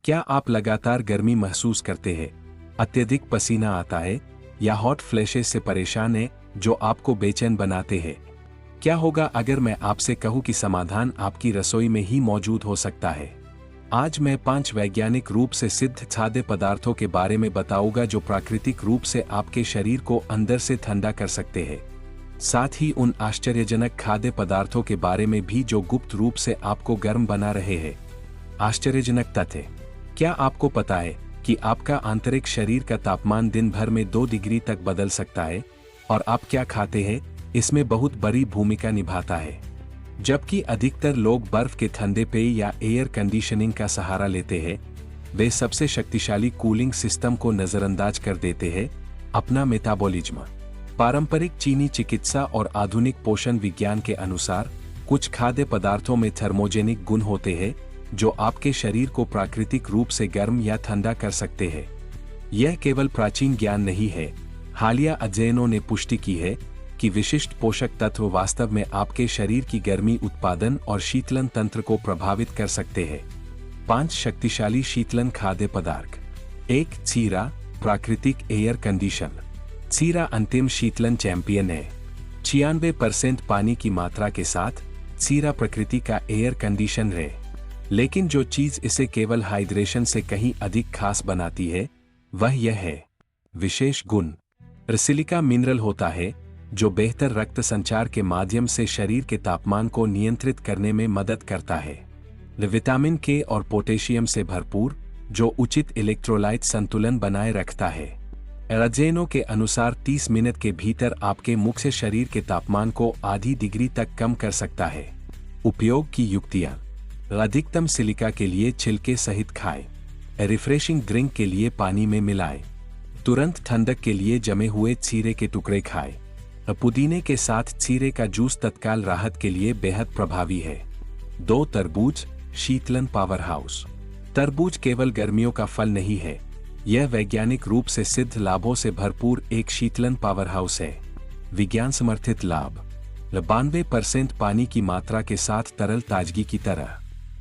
क्या आप लगातार गर्मी महसूस करते हैं, अत्यधिक पसीना आता है या हॉट फ्लैशेस से परेशान हैं जो आपको बेचैन बनाते हैं? क्या होगा अगर मैं आपसे कहूं कि समाधान आपकी रसोई में ही मौजूद हो सकता है? आज मैं 5 वैज्ञानिक रूप से सिद्ध खाद्य पदार्थों के बारे में बताऊंगा जो प्राकृतिक रूप से आपके शरीर को अंदर से ठंडा कर सकते हैं। साथ ही उन आश्चर्यजनक खाद्य पदार्थों के बारे में भी जो गुप्त रूप से आपको गर्म बना रहे हैं। आश्चर्यजनक तथ्य। क्या आपको पता है कि आपका आंतरिक शरीर का तापमान दिन भर में 2 डिग्री तक बदल सकता है और आप क्या खाते हैं इसमें बहुत बड़ी भूमिका निभाता है। जबकि अधिकतर लोग बर्फ के ठंडे पेय या एयर कंडीशनिंग का सहारा लेते हैं, वे सबसे शक्तिशाली कूलिंग सिस्टम को नजरअंदाज कर देते हैं, अपना मेटाबॉलिज्म। पारंपरिक चीनी चिकित्सा और आधुनिक पोषण विज्ञान के अनुसार कुछ खाद्य पदार्थों में थर्मोजेनिक गुण होते हैं जो आपके शरीर को प्राकृतिक रूप से गर्म या ठंडा कर सकते हैं। यह केवल प्राचीन ज्ञान नहीं है, हालिया अध्ययनों ने पुष्टि की है कि विशिष्ट पोषक तत्व वास्तव में आपके शरीर की गर्मी उत्पादन और शीतलन तंत्र को प्रभावित कर सकते हैं। 5 शक्तिशाली शीतलन खाद्य पदार्थ। 1. जीरा, प्राकृतिक एयर कंडीशन। जीरा अंतिम शीतलन चैंपियन है। 96% पानी की मात्रा के साथ जीरा प्रकृति का एयर कंडीशन है। लेकिन जो चीज इसे केवल हाइड्रेशन से कहीं अधिक खास बनाती है वह यह है विशेष गुण। सिलिका मिनरल होता है जो बेहतर रक्त संचार के माध्यम से शरीर के तापमान को नियंत्रित करने में मदद करता है। विटामिन के और पोटेशियम से भरपूर जो उचित इलेक्ट्रोलाइट संतुलन बनाए रखता है। अध्ययनों के अनुसार 30 मिनट के भीतर आपके मुख से शरीर के तापमान को आधी डिग्री तक कम कर सकता है। उपयोग की युक्तियां। अधिकतम सिलिका के लिए छिलके सहित खाएं। रिफ्रेशिंग ड्रिंक के लिए पानी में मिलाएं। तुरंत ठंडक के लिए जमे हुए जीरे के टुकड़े खाएं। पुदीने के साथ जीरे का जूस तत्काल राहत के लिए बेहद प्रभावी है। 2. तरबूज, शीतलन पावर हाउस। तरबूज केवल गर्मियों का फल नहीं है, यह वैज्ञानिक रूप से सिद्ध लाभों से भरपूर एक शीतलन पावर हाउस है। विज्ञान समर्थित लाभ। 92% पानी की मात्रा के साथ तरल ताजगी की तरह।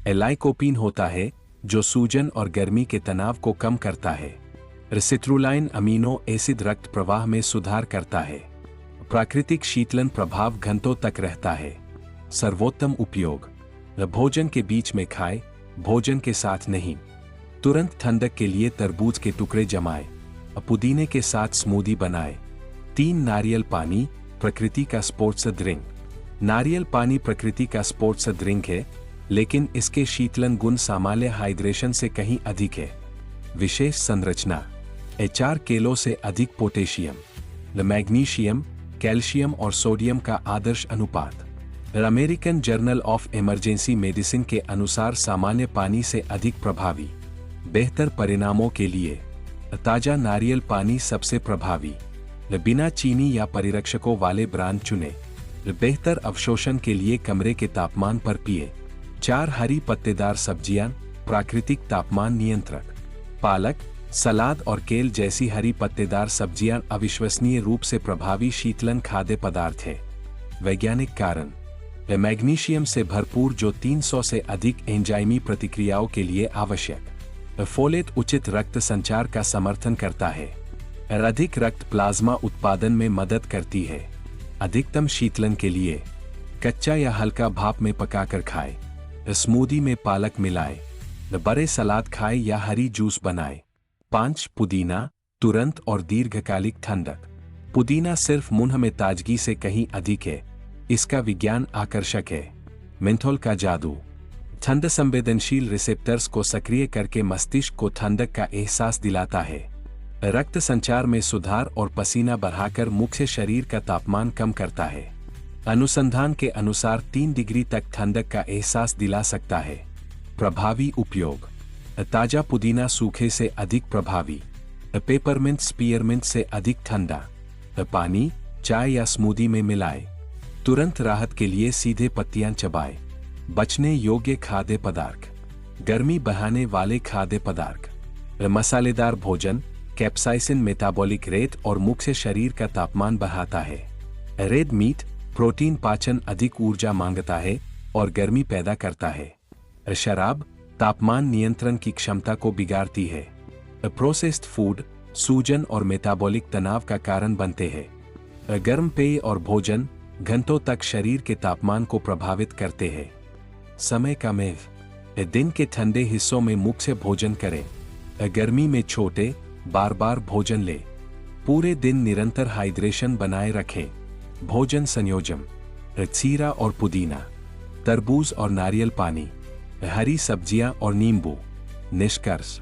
लाइकोपीन होता है जो सूजन और गर्मी के तनाव को कम करता है। सिट्रुलाइन अमीनो एसिड रक्त प्रवाह में सुधार करता है। प्राकृतिक शीतलन प्रभाव घंटों तक रहता है। सर्वोत्तम उपयोग। भोजन के बीच में खाएं, भोजन के साथ नहीं। तुरंत ठंडक के लिए तरबूज के टुकड़े जमाएं। पुदीने के साथ स्मूदी बनाएं। 3. नारियल पानी, प्रकृति का स्पोर्ट्स ड्रिंक। नारियल पानी प्रकृति का स्पोर्ट्स ड्रिंक है, लेकिन इसके शीतलन गुण सामान्य हाइड्रेशन से कहीं अधिक है। विशेष संरचना। 4 किलो से अधिक पोटेशियम, मैग्नीशियम, कैल्शियम और सोडियम का आदर्श अनुपात। American journal of emergency medicine के अनुसार सामान्य पानी से अधिक प्रभावी। बेहतर परिणामों के लिए ताजा नारियल पानी सबसे प्रभावी। बिना चीनी या परिरक्षकों वाले ब्रांड चुने। बेहतर अवशोषण के लिए कमरे के तापमान पर पिए। 4. हरी पत्तेदार सब्जियां, प्राकृतिक तापमान नियंत्रक। पालक, सलाद और केल जैसी हरी पत्तेदार सब्जियां अविश्वसनीय रूप से प्रभावी शीतलन खाद्य पदार्थ है। वैज्ञानिक कारण। मैग्नीशियम से भरपूर जो 300 से अधिक एंजाइमी प्रतिक्रियाओं के लिए आवश्यक। फोलेट उचित रक्त संचार का समर्थन करता है। अधिक रक्त प्लाज्मा उत्पादन में मदद करती है। अधिकतम शीतलन के लिए कच्चा या हल्का भाप में पकाकर खाएं। स्मूदी में पालक मिलाएं। बड़े सलाद खाएं या हरी जूस बनाएं। 5. पुदीना, तुरंत और दीर्घकालिक ठंडक। पुदीना सिर्फ मुंह में ताजगी से कहीं अधिक है, इसका विज्ञान आकर्षक है। मेंथोल का जादू। ठंड संवेदनशील रिसेप्टर्स को सक्रिय करके मस्तिष्क को ठंडक का एहसास दिलाता है। रक्त संचार में सुधार और पसीना बढ़ाकर मुख से शरीर का तापमान कम करता है। अनुसंधान के अनुसार 3 डिग्री तक ठंडक का एहसास दिला सकता है। प्रभावी उपयोग। ताजा पुदीना सूखे से अधिक प्रभावी। पेपरमिंट स्पीयरमिंट से अधिक ठंडा। पानी, चाय या स्मूदी में मिलाएं। तुरंत राहत के लिए सीधे पत्तियां चबाएं। बचने योग्य खाद्य पदार्थ। गर्मी बढ़ाने वाले खाद्य पदार्थ। मसालेदार भोजन, कैप्साइसिन मेटाबॉलिक रेट और मुख से शरीर का तापमान बढ़ाता है। रेड मीट, प्रोटीन पाचन अधिक ऊर्जा मांगता है और गर्मी पैदा करता है। शराब, तापमान नियंत्रण की क्षमता को बिगाड़ती है। प्रोसेस्ड फूड सूजन और मेटाबॉलिक तनाव का कारण बनते हैं। गर्म पेय और भोजन घंटों तक शरीर के तापमान को प्रभावित करते हैं। समय का मेव दिन के ठंडे हिस्सों में मुख से भोजन करें। गर्मी में छोटे बार बार भोजन ले। पूरे दिन निरंतर हाइड्रेशन बनाए रखें। भोजन संयोजन खीरा और पुदीना, तरबूज और नारियल पानी, हरी सब्जियां और नींबू। निष्कर्ष,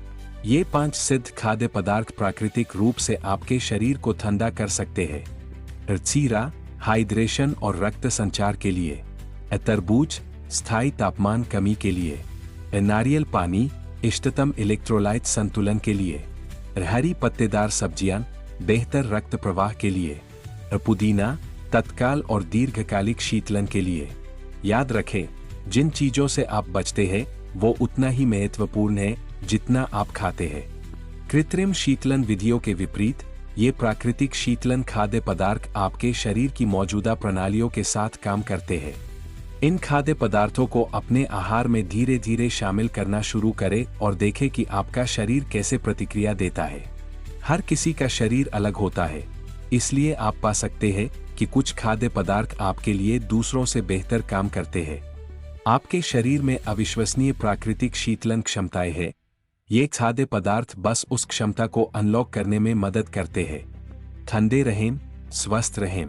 ये 5 सिद्ध खाद्य पदार्थ प्राकृतिक रूप से आपके शरीर को ठंडा कर सकते हैं। खीरा हाइड्रेशन और रक्त संचार के लिए, तरबूज स्थायी तापमान कमी के लिए, नारियल पानी इष्टतम इलेक्ट्रोलाइट संतुलन के लिए, हरी पत्तेदार सब्जियां बेहतर रक्त प्रवाह के लिए, पुदीना तत्काल और दीर्घकालिक शीतलन के लिए। याद रखें, जिन चीजों से आप बचते हैं वो उतना ही महत्वपूर्ण है जितना आप खाते हैं। कृत्रिम शीतलन विधियों के विपरीत ये प्राकृतिक शीतलन खाद्य पदार्थ आपके शरीर की मौजूदा प्रणालियों के साथ काम करते हैं। इन खाद्य पदार्थों को अपने आहार में धीरे धीरे शामिल करना शुरू करें और देखें कि आपका शरीर कैसे प्रतिक्रिया देता है। हर किसी का शरीर अलग होता है, इसलिए आप पा सकते हैं कि कुछ खाद्य पदार्थ आपके लिए दूसरों से बेहतर काम करते हैं। आपके शरीर में अविश्वसनीय प्राकृतिक शीतलन क्षमताएं हैं। ये खाद्य पदार्थ बस उस क्षमता को अनलॉक करने में मदद करते हैं। ठंडे रहें, स्वस्थ रहें।